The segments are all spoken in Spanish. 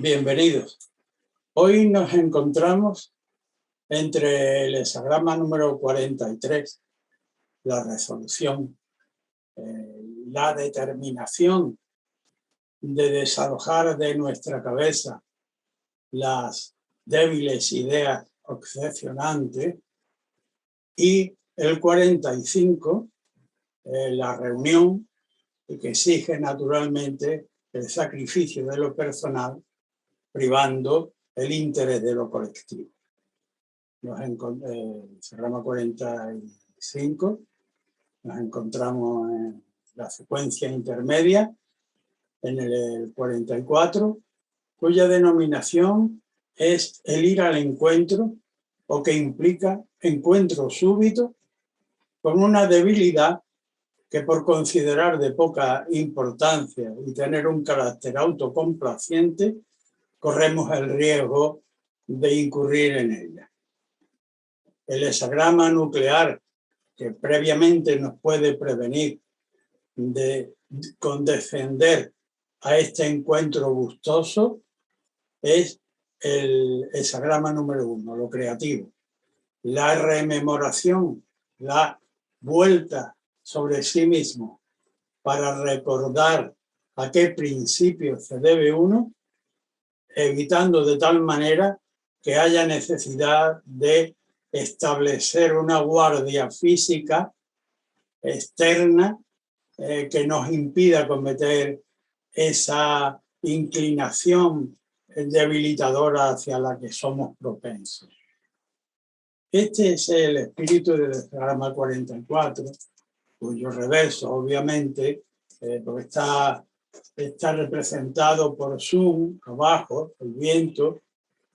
Bienvenidos. Hoy nos encontramos entre el hexagrama número 43, la resolución, la determinación de desalojar de nuestra cabeza las débiles ideas obsesionantes, y el 45, la reunión, que exige naturalmente el sacrificio de lo personal, privando el interés de lo colectivo. El hexagrama 45 nos encontramos en la secuencia intermedia, en el 44, cuya denominación es el ir al encuentro, o que implica encuentro súbito con una debilidad que, por considerar de poca importancia y tener un carácter autocomplaciente, corremos el riesgo de incurrir en ella. El hexagrama nuclear, que previamente nos puede prevenir de condescender a este encuentro gustoso, es el hexagrama número 1, lo creativo. La rememoración, la vuelta sobre sí mismo para recordar a qué principio se debe uno, evitando de tal manera que haya necesidad de establecer una guardia física externa que nos impida cometer esa inclinación debilitadora hacia la que somos propensos. Este es el espíritu del hexagrama 44, cuyo reverso, obviamente, porque está representado por Zoom, abajo, el viento,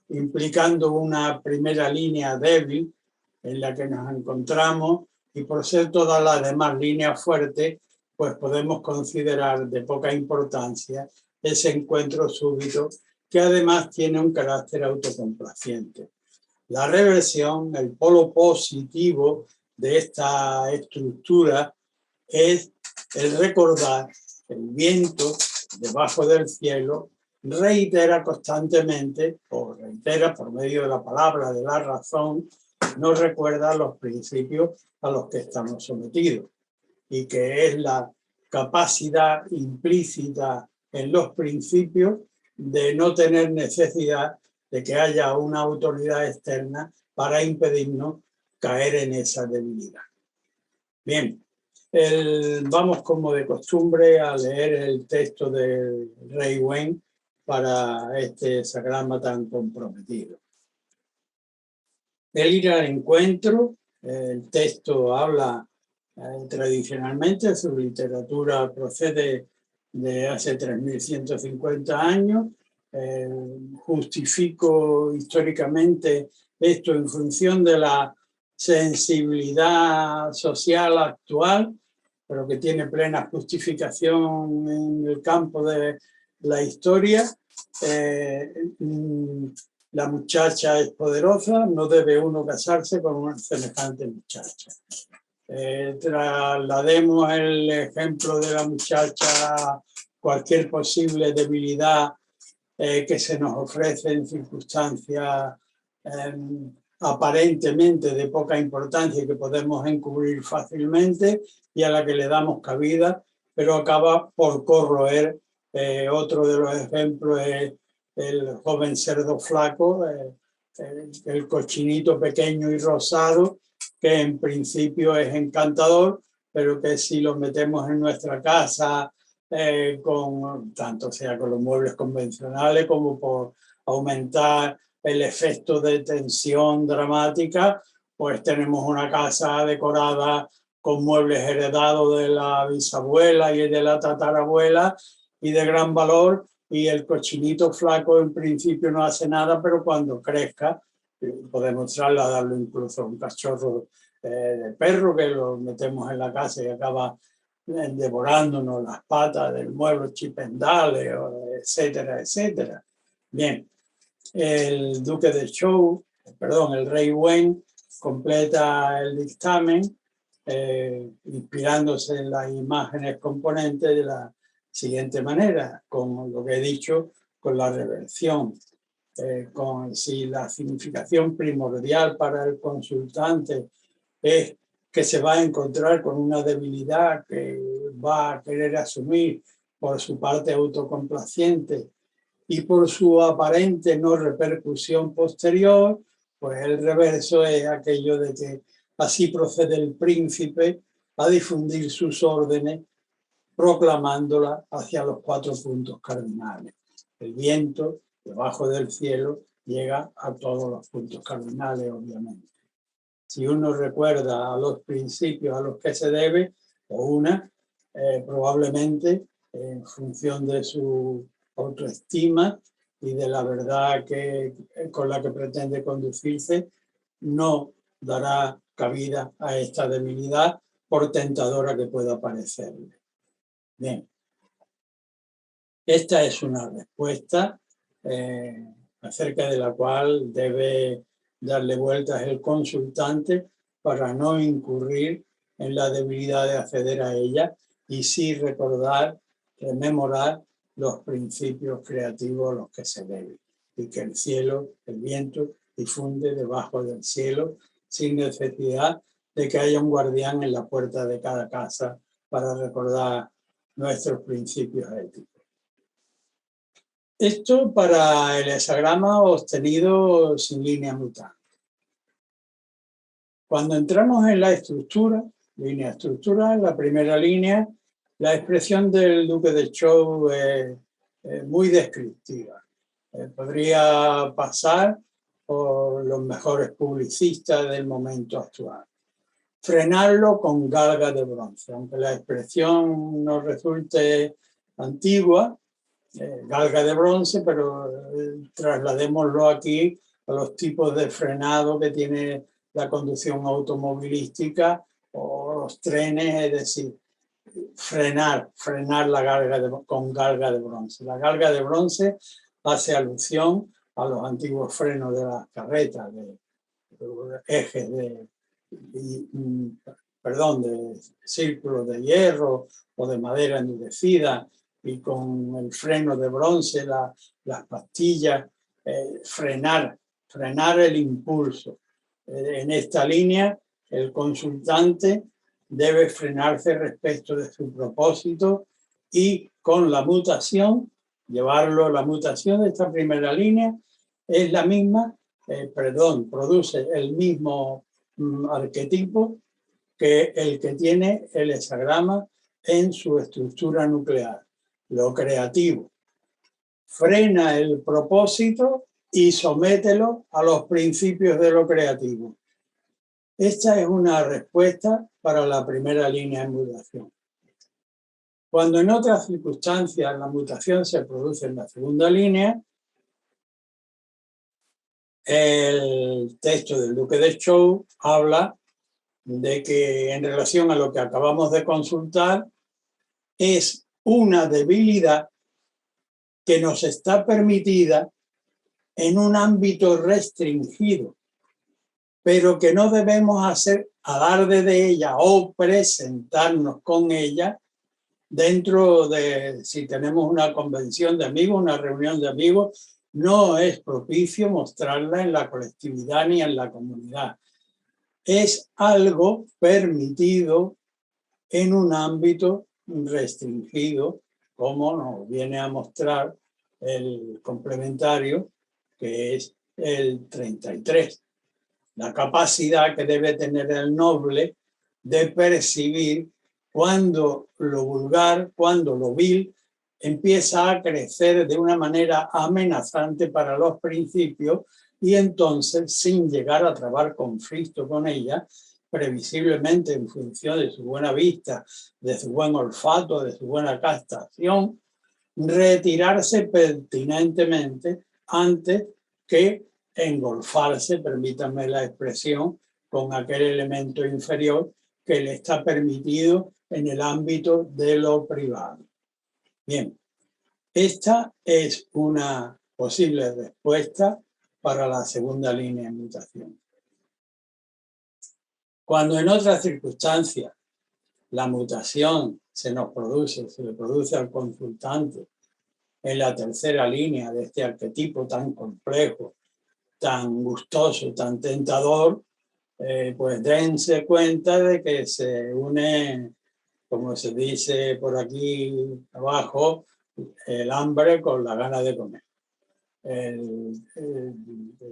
implicando una primera línea débil en la que nos encontramos, y por ser todas las demás líneas fuertes, pues podemos considerar de poca importancia ese encuentro súbito, que además tiene un carácter autocomplaciente. La reversión, el polo positivo de esta estructura, es el recordar que el viento debajo del cielo reitera constantemente, o reitera por medio de la palabra, de la razón, nos recuerda los principios a los que estamos sometidos, y que es la capacidad implícita en los principios de no tener necesidad de que haya una autoridad externa para impedirnos caer en esa debilidad. Bien, vamos como de costumbre a leer el texto del Rey Wen para este hexagrama tan comprometido. El ir al encuentro, el texto habla tradicionalmente, su literatura procede de hace 3150 años. Justifico históricamente esto en función de la sensibilidad social actual, pero que tiene plena justificación en el campo de la historia. La muchacha es poderosa, no debe uno casarse con una semejante muchacha. Traslademos el ejemplo de la muchacha, cualquier posible debilidad que se nos ofrece en circunstancias aparentemente de poca importancia y que podemos encubrir fácilmente, y a la que le damos cabida, pero acaba por corroer. Otro de los ejemplos es el joven cerdo flaco, el cochinito pequeño y rosado, que en principio es encantador, pero que si lo metemos en nuestra casa, tanto sea con los muebles convencionales como por aumentar el efecto de tensión dramática, pues tenemos una casa decorada con muebles heredados de la bisabuela y de la tatarabuela y de gran valor, y el cochinito flaco en principio no hace nada, pero cuando crezca podemos trasladarlo incluso a un cachorro de perro que lo metemos en la casa y acaba devorándonos las patas del mueble chipendales, etcétera, etcétera. Bien, el duque de Zhou, el rey Wen, completa el dictamen inspirándose en las imágenes componentes de la siguiente manera, con lo que he dicho, con la reversión, si la significación primordial para el consultante es que se va a encontrar con una debilidad que va a querer asumir por su parte autocomplaciente y por su aparente no repercusión posterior, pues el reverso es aquello de que así procede el príncipe a difundir sus órdenes proclamándolas hacia los 4 puntos cardinales. El viento, debajo del cielo, llega a todos los puntos cardinales, obviamente. Si uno recuerda a los principios a los que se debe, o una, probablemente en función de su autoestima y de la verdad con la que pretende conducirse, no dará cabida a esta debilidad por tentadora que pueda parecerle. Bien, esta es una respuesta acerca de la cual debe darle vueltas el consultante para no incurrir en la debilidad de acceder a ella y sí recordar, rememorar los principios creativos a los que se debe y que el cielo, el viento difunde debajo del cielo sin necesidad de que haya un guardián en la puerta de cada casa para recordar nuestros principios éticos. Esto para el hexagrama obtenido sin línea mutante. Cuando entramos en la estructura, línea estructural, la primera línea, la expresión del Duque de Zhou es muy descriptiva. Podría pasar por los mejores publicistas del momento actual. Frenarlo con galga de bronce, aunque la expresión no resulte antigua, galga de bronce, pero trasladémoslo aquí a los tipos de frenado que tiene la conducción automovilística o los trenes, es decir, frenar la galga con galga de bronce. La galga de bronce hace alusión a los antiguos frenos de las carretas, de ejes de círculos de hierro o de madera endurecida, y con el freno de bronce, las pastillas, frenar el impulso. En esta línea, el consultante debe frenarse respecto de su propósito y con la mutación, la mutación de esta primera línea es la misma, produce el mismo arquetipo que el que tiene el hexagrama en su estructura nuclear, lo creativo. Frena el propósito y somételo a los principios de lo creativo. Esta es una respuesta para la primera línea de mutación. Cuando en otras circunstancias la mutación se produce en la segunda línea, el texto del Duque de Zhou habla de que en relación a lo que acabamos de consultar es una debilidad que nos está permitida en un ámbito restringido, pero que no debemos hacer alarde de ella o presentarnos con ella dentro de, si tenemos una convención de amigos, una reunión de amigos, no es propicio mostrarla en la colectividad ni en la comunidad. Es algo permitido en un ámbito restringido, como nos viene a mostrar el complementario, que es el 33. La capacidad que debe tener el noble de percibir cuando lo vulgar, cuando lo vil, empieza a crecer de una manera amenazante para los principios y entonces, sin llegar a trabar conflicto con ella, previsiblemente en función de su buena vista, de su buen olfato, de su buena captación, retirarse pertinentemente antes que engolfarse, permítanme la expresión, con aquel elemento inferior que le está permitido en el ámbito de lo privado. Bien, esta es una posible respuesta para la segunda línea de mutación. Cuando en otras circunstancias la mutación se le produce al consultante en la tercera línea de este arquetipo tan complejo, tan gustoso, tan tentador, pues dense cuenta de que se une, como se dice por aquí abajo, el hambre con la gana de comer. El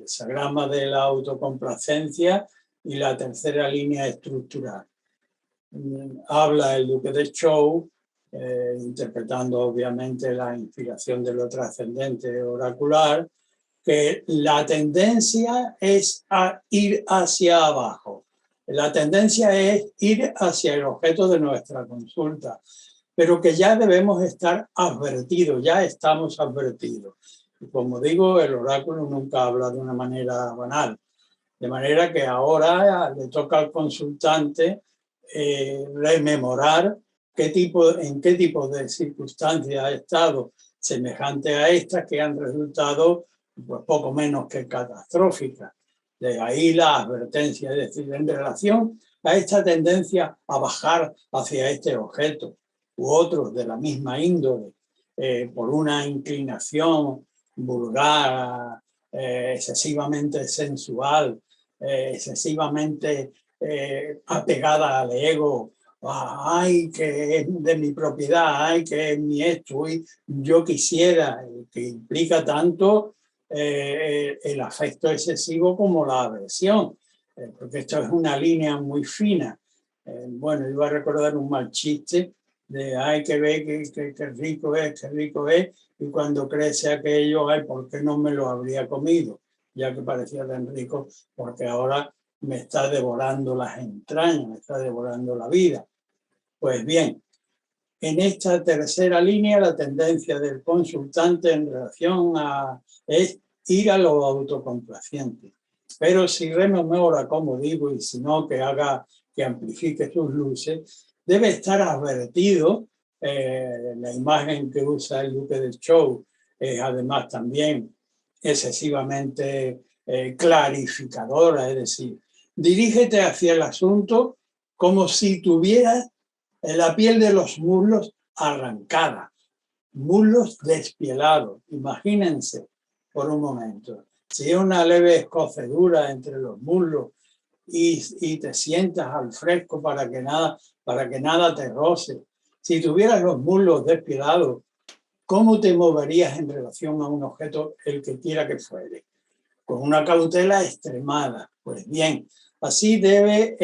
hexagrama de la autocomplacencia y la tercera línea estructural. Habla el duque de Zhou, interpretando obviamente la inspiración de lo trascendente oracular, que la tendencia es a ir hacia abajo. La tendencia es ir hacia el objeto de nuestra consulta, pero que ya debemos estar advertidos, ya estamos advertidos. Y como digo, el oráculo nunca habla de una manera banal, de manera que ahora le toca al consultante rememorar en qué tipo de circunstancias ha estado semejante a estas que han resultado pues, poco menos que catastróficas. De ahí la advertencia, es decir, en relación a esta tendencia a bajar hacia este objeto u otros de la misma índole, por una inclinación vulgar, excesivamente sensual, excesivamente apegada al ego, ay, que es de mi propiedad, ay, que es mi esto, y yo quisiera, que implica tanto el afecto excesivo como la aversión, porque esto es una línea muy fina. Bueno, iba a recordar un mal chiste de, ay, que ve, que rico es, y cuando crece aquello, ay, ¿por qué no me lo habría comido? Ya que parecía tan rico, porque ahora me está devorando las entrañas, me está devorando la vida. Pues bien, en esta tercera línea la tendencia del consultante en relación a es ir a lo autocomplaciente. Pero si rememora, como digo, y si no, que amplifique sus luces, debe estar advertido. La imagen que usa el duque de Zhou es además también excesivamente clarificadora, es decir, dirígete hacia el asunto como si tuvieras la piel de los muslos arrancada, muslos despielados. Imagínense por un momento, si hay una leve escocedura entre los muslos y te sientas al fresco para que nada te roce. Si tuvieras los muslos despielados, ¿cómo te moverías en relación a un objeto, el que quiera que fuere? Con una cautela extremada. Pues bien, así debe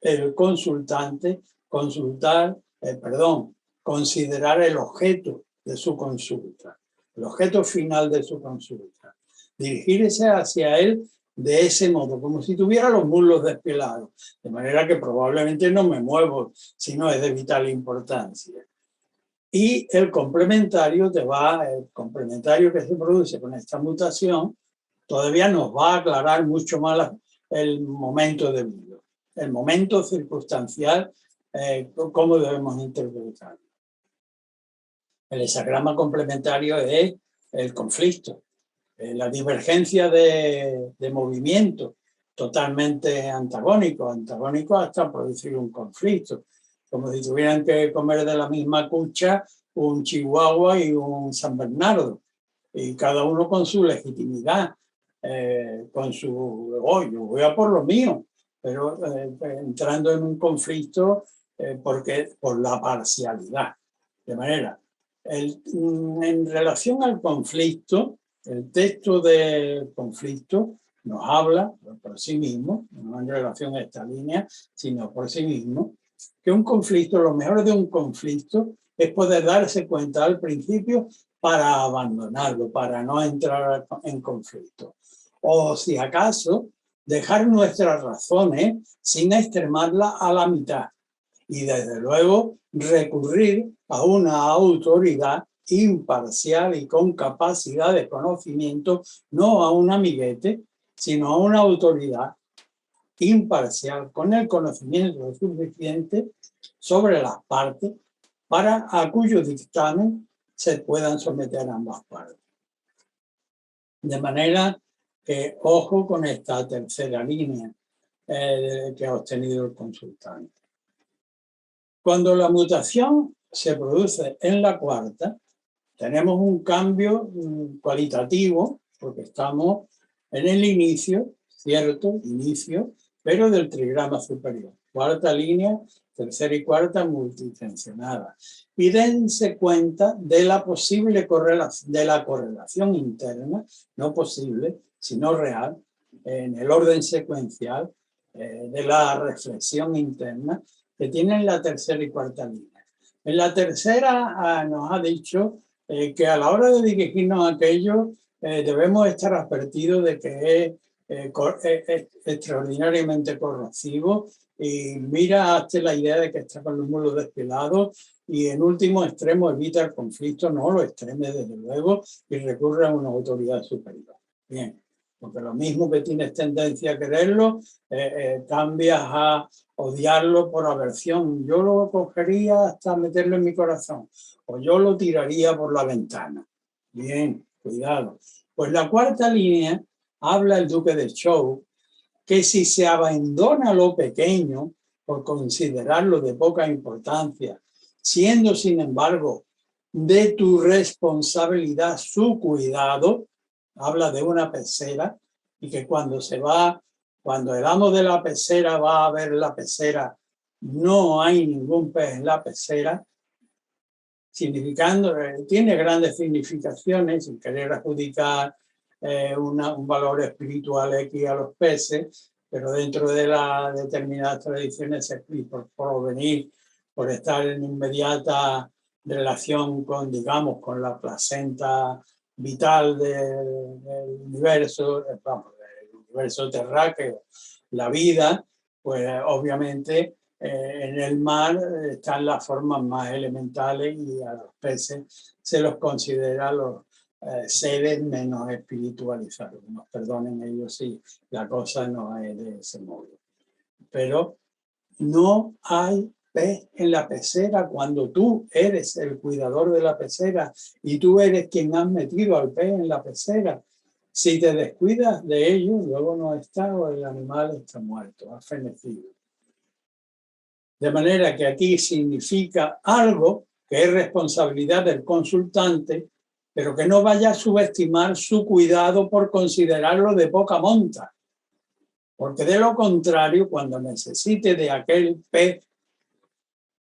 el consultante considerar el objeto de su consulta, el objeto final de su consulta. Dirigirse hacia él de ese modo, como si tuviera los muslos despielados, de manera que probablemente no me muevo, si no es de vital importancia. Y el complementario que se produce con esta mutación, todavía nos va a aclarar mucho más el momento debido, el momento circunstancial, cómo debemos interpretarlo. El hexagrama complementario es el conflicto, la divergencia de movimiento, totalmente antagónico hasta producir un conflicto, como si tuvieran que comer de la misma cucha un chihuahua y un San Bernardo, y cada uno con su legitimidad, con su, yo voy a por lo mío, pero entrando en un conflicto por la parcialidad. De manera, en relación al conflicto, el texto del conflicto nos habla por sí mismo, no en relación a esta línea, sino por sí mismo, que un conflicto, lo mejor de un conflicto es poder darse cuenta al principio para abandonarlo, para no entrar en conflicto. O si acaso, dejar nuestras razones sin extremarlas a la mitad. Y desde luego recurrir a una autoridad imparcial y con capacidad de conocimiento, no a un amiguete, sino a una autoridad imparcial con el conocimiento suficiente sobre las partes para a cuyo dictamen se puedan someter ambas partes. De manera que ojo con esta tercera línea que ha obtenido el consultante. Cuando la mutación se produce en la cuarta, tenemos un cambio cualitativo, porque estamos en el inicio, cierto, inicio, pero del trigrama superior. Cuarta línea, tercera y cuarta multitensionada. Y dense cuenta de la posible correlación, de la correlación interna, no posible, sino real, en el orden secuencial, de la reflexión interna que tienen la tercera y cuarta línea. En la tercera nos ha dicho que a la hora de dirigirnos a aquello debemos estar advertidos de que es extraordinariamente corrosivo y mira, hazte la idea de que está con los mulos despelados y en último extremo evita el conflicto, no lo extreme desde luego y recurre a una autoridad superior. Bien, porque lo mismo que tienes tendencia a quererlo, cambias a odiarlo por aversión. Yo lo cogería hasta meterlo en mi corazón o yo lo tiraría por la ventana. Bien, cuidado. Pues la cuarta línea habla el duque de Zhou que si se abandona lo pequeño por considerarlo de poca importancia, siendo sin embargo de tu responsabilidad su cuidado, habla de una pecera y que cuando el amo de la pecera va a ver la pecera, no hay ningún pez en la pecera, significando, tiene grandes significaciones sin querer adjudicar un valor espiritual X a los peces, pero dentro de las determinadas tradiciones por provenir, por estar en inmediata relación con, digamos, con la placenta vital del universo, vamos, del universo terráqueo, la vida, pues obviamente en el mar están las formas más elementales y a los peces se los considera los seres menos espiritualizados. Nos perdonen ellos si la cosa no es de ese modo. Pero no hay pez en la pecera cuando tú eres el cuidador de la pecera y tú eres quien has metido al pez en la pecera. Si te descuidas de ello, luego no está o el animal está muerto, ha fenecido. De manera que aquí significa algo que es responsabilidad del consultante, pero que no vaya a subestimar su cuidado por considerarlo de poca monta. Porque de lo contrario, cuando necesite de aquel pez,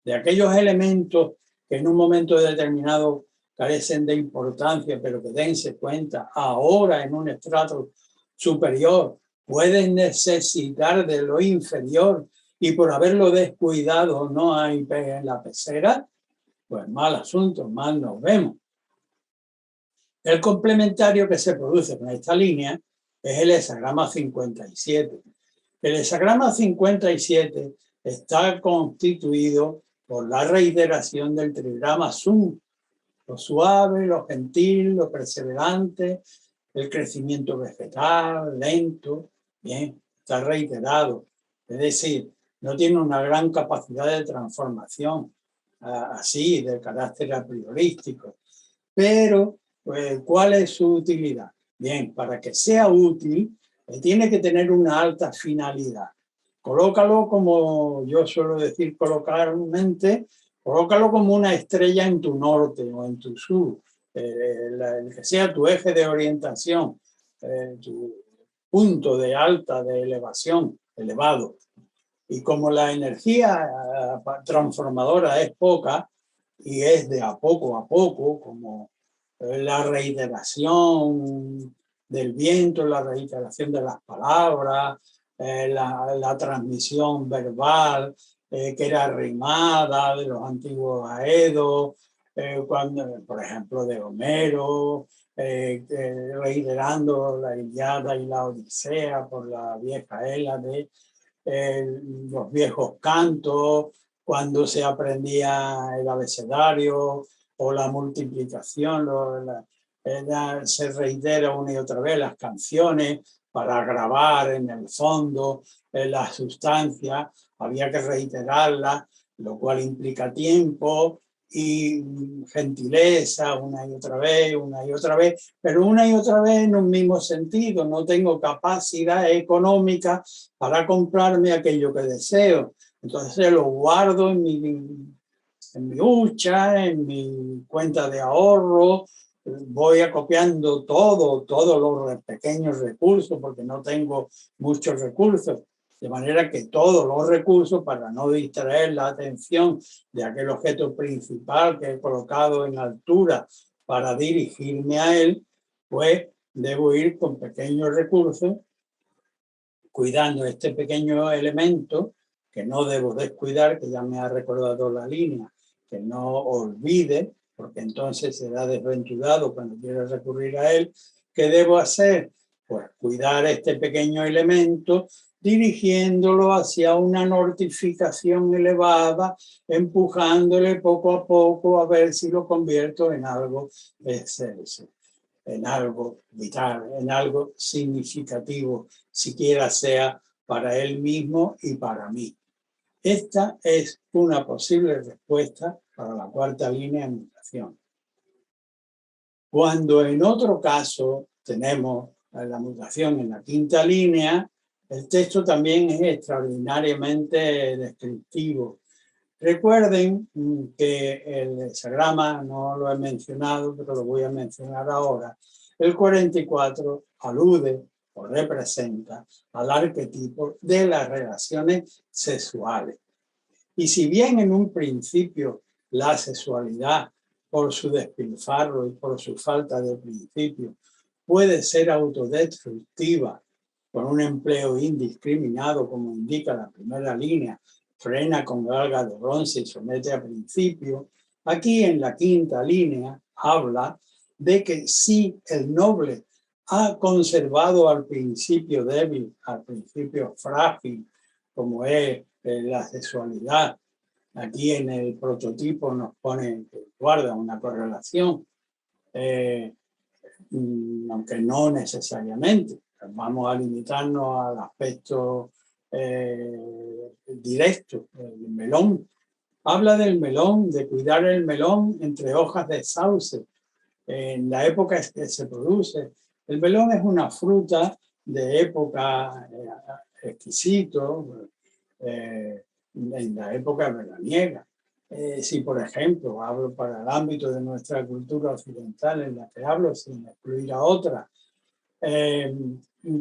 de aquellos elementos que en un momento determinado carecen de importancia, pero que dense cuenta, ahora en un estrato superior pueden necesitar de lo inferior y por haberlo descuidado no hay pez en la pecera, pues mal asunto, mal nos vemos. El complementario que se produce con esta línea es el hexagrama 57. El hexagrama 57 está constituido por la reiteración del trigrama Sun, lo suave, lo gentil, lo perseverante, el crecimiento vegetal, lento, bien, está reiterado. Es decir, no tiene una gran capacidad de transformación, así, de carácter a priorístico. Pero, ¿cuál es su utilidad? Bien, para que sea útil, tiene que tener una alta finalidad. Colócalo, como yo suelo decir coloquialmente, colócalo como una estrella en tu norte o en tu sur, el que sea tu eje de orientación, tu punto de alta, de elevación, elevado. Y como la energía transformadora es poca y es de a poco, como la reiteración del viento, la reiteración de las palabras, la transmisión verbal, que era rimada de los antiguos aedos, cuando, por ejemplo, de Homero, reiterando la Ilíada y la Odisea por la vieja Hélade, los viejos cantos, cuando se aprendía el abecedario o la multiplicación, se reitera una y otra vez las canciones para grabar en el fondo la sustancia, había que reiterarla, lo cual implica tiempo y gentileza una y otra vez, pero una y otra vez en un mismo sentido. No tengo capacidad económica para comprarme aquello que deseo, entonces lo guardo en mi hucha, en mi cuenta de ahorro, voy acopiando todos los pequeños recursos, porque no tengo muchos recursos, de manera que todos los recursos, para no distraer la atención de aquel objeto principal que he colocado en altura para dirigirme a él, pues debo ir con pequeños recursos, cuidando este pequeño elemento que no debo descuidar, que ya me ha recordado la línea, que no olvide, porque entonces será desventurado cuando quiera recurrir a él. ¿Qué debo hacer? Pues cuidar este pequeño elemento, dirigiéndolo hacia una notificación elevada, empujándole poco a poco a ver si lo convierto en algo excelso, en algo vital, en algo significativo, siquiera sea para él mismo y para mí. Esta es una posible respuesta para la cuarta línea de mutación. Cuando en otro caso tenemos la mutación en la quinta línea, el texto también es extraordinariamente descriptivo. Recuerden que el hexagrama, no lo he mencionado, pero lo voy a mencionar ahora. El 44 alude o representa al arquetipo de las relaciones sexuales. Y si bien en un principio la sexualidad, por su despilfarro y por su falta de principio, puede ser autodestructiva con un empleo indiscriminado, como indica la primera línea, frena con galga de bronce y somete a principio, aquí en la quinta línea habla de que si el noble ha conservado al principio débil, al principio frágil, como es la sexualidad, aquí en el prototipo nos pone que guarda una correlación, aunque no necesariamente. Vamos a limitarnos al aspecto directo, el melón. Habla del melón, de cuidar el melón entre hojas de sauce. En la época que se produce. El melón es una fruta de época exquisito, en la época veraniega. Si, por ejemplo, hablo para el ámbito de nuestra cultura occidental en la que hablo, sin excluir a otra,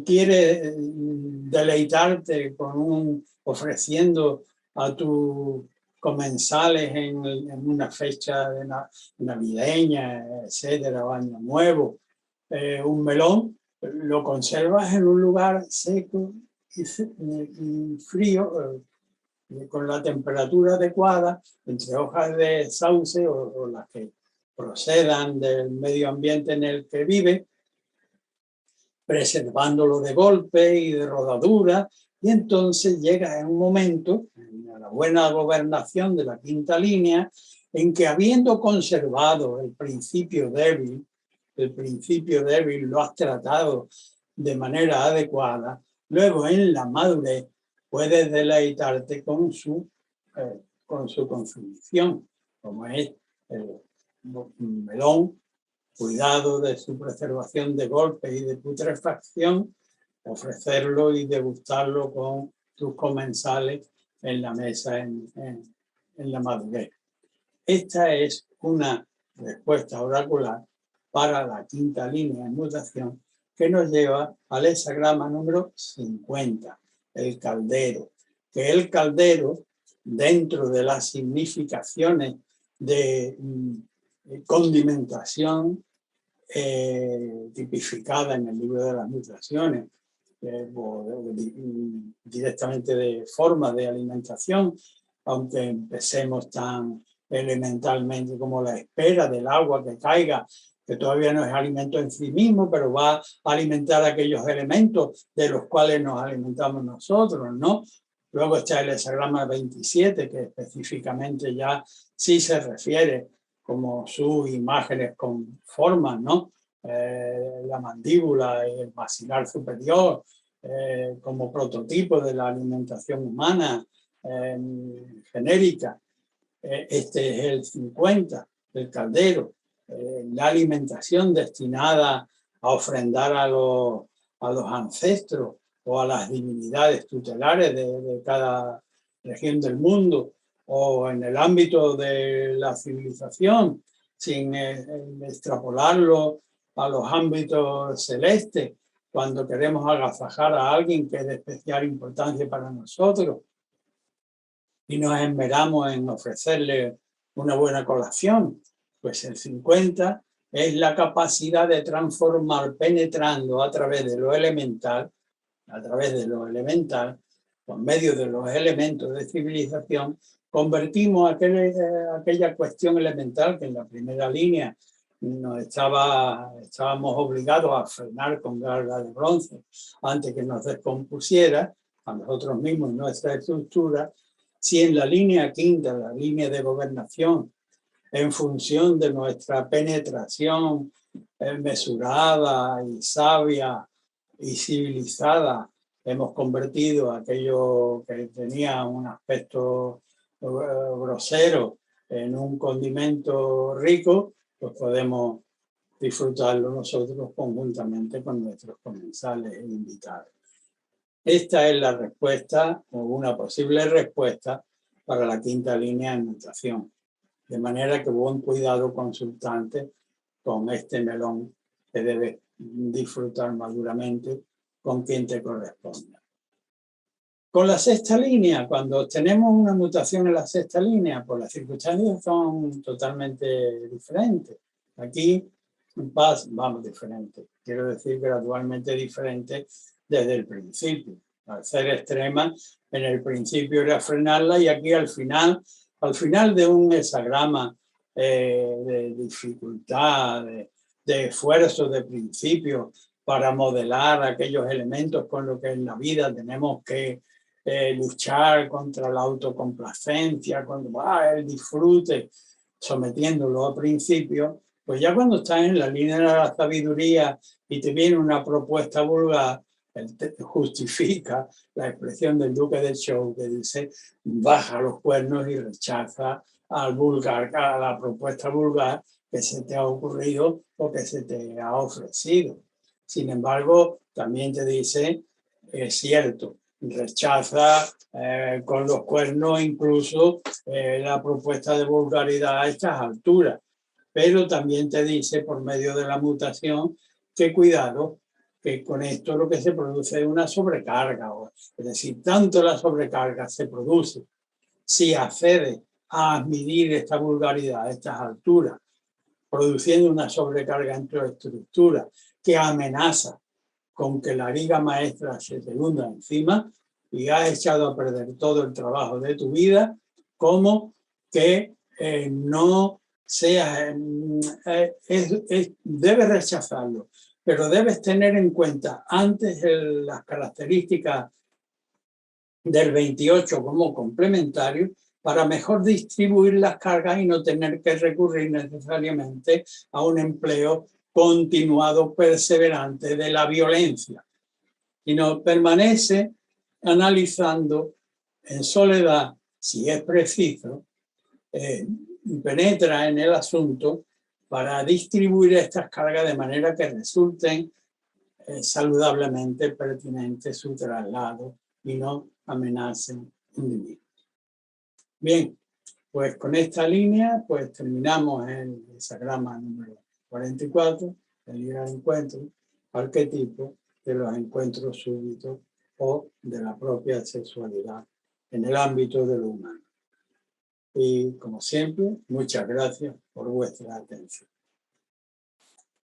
quiere deleitarte ofreciendo a tus comensales en una fecha navideña, etcétera, o año nuevo, un melón, lo conservas en un lugar seco y frío, con la temperatura adecuada, entre hojas de sauce o las que procedan del medio ambiente en el que vive, preservándolo de golpe y de rodadura, y entonces llega en un momento, en la buena gobernación de la quinta línea, en que habiendo conservado el principio débil lo has tratado de manera adecuada, luego en la madurez puedes deleitarte con su consumición, como es el melón, cuidado de su preservación de golpe y de putrefacción, ofrecerlo y degustarlo con tus comensales en la mesa en la madurez. Esta es una respuesta oracular para la quinta línea de mutación que nos lleva al hexagrama número 50, el caldero. Que el caldero, dentro de las significaciones de condimentación tipificada en el libro de las mutaciones, directamente de forma de alimentación, aunque empecemos tan elementalmente como la espera del agua que caiga, que todavía no es alimento en sí mismo, pero va a alimentar aquellos elementos de los cuales nos alimentamos nosotros, ¿no? Luego está el hexagrama 27, que específicamente ya sí se refiere como sus imágenes con formas, ¿no? La mandíbula y el maxilar superior, como prototipo de la alimentación humana genérica. Este es el 50, el caldero, la alimentación destinada a ofrendar a los ancestros o a las divinidades tutelares de cada región del mundo, o en el ámbito de la civilización, sin extrapolarlo a los ámbitos celestes, cuando queremos agasajar a alguien que es de especial importancia para nosotros y nos esmeramos en ofrecerle una buena colación, pues el 50 es la capacidad de transformar penetrando a través de lo elemental, por medio de los elementos de civilización, convertimos aquella cuestión elemental que en la primera línea estábamos obligados a frenar con garra de bronce antes que nos descompusiera a nosotros mismos y nuestra estructura. Si en la línea quinta, la línea de gobernación, en función de nuestra penetración mesurada y sabia y civilizada, hemos convertido aquello que tenía un aspecto grosero en un condimento rico, pues podemos disfrutarlo nosotros conjuntamente con nuestros comensales e invitados. Esta es la respuesta, o una posible respuesta, para la quinta línea de mutación. De manera que buen cuidado, consultante, con este melón que debes disfrutar maduramente con quien te corresponda. Con la sexta línea, cuando tenemos una mutación en la sexta línea, pues las circunstancias son totalmente diferentes. Aquí vamos diferentes, quiero decir gradualmente diferentes desde el principio. Al ser extrema, en el principio era frenarla y aquí al final de un hexagrama de dificultad, de esfuerzo, de principio para modelar aquellos elementos con los que en la vida tenemos que luchar contra la autocomplacencia, contra el disfrute, sometiéndolo a principio, pues ya cuando estás en la línea de la sabiduría y te viene una propuesta vulgar, justifica la expresión del duque de Zhou que dice baja los cuernos y rechaza al vulgar, a la propuesta vulgar que se te ha ocurrido o que se te ha ofrecido. Sin embargo, también te dice, es cierto, rechaza con los cuernos incluso la propuesta de vulgaridad a estas alturas, pero también te dice por medio de la mutación que cuidado, que con esto lo que se produce es una sobrecarga, es decir, tanto la sobrecarga se produce si accede a admitir esta vulgaridad a estas alturas, produciendo una sobrecarga en tu estructura que amenaza con que la viga maestra se te hunda encima y has echado a perder todo el trabajo de tu vida, como que no seas, debes rechazarlo, pero debes tener en cuenta antes las características del 28 como complementario para mejor distribuir las cargas y no tener que recurrir necesariamente a un empleo continuado, perseverante de la violencia, sino permanece analizando en soledad, si es preciso, penetra en el asunto para distribuir estas cargas de manera que resulten saludablemente pertinentes su traslado y no amenacen individuos. Bien, pues con esta línea pues terminamos el hexagrama número 44, el ir al encuentro, arquetipo de los encuentros súbitos o de la propia sexualidad en el ámbito de lo humano. Y como siempre, muchas gracias por vuestra atención.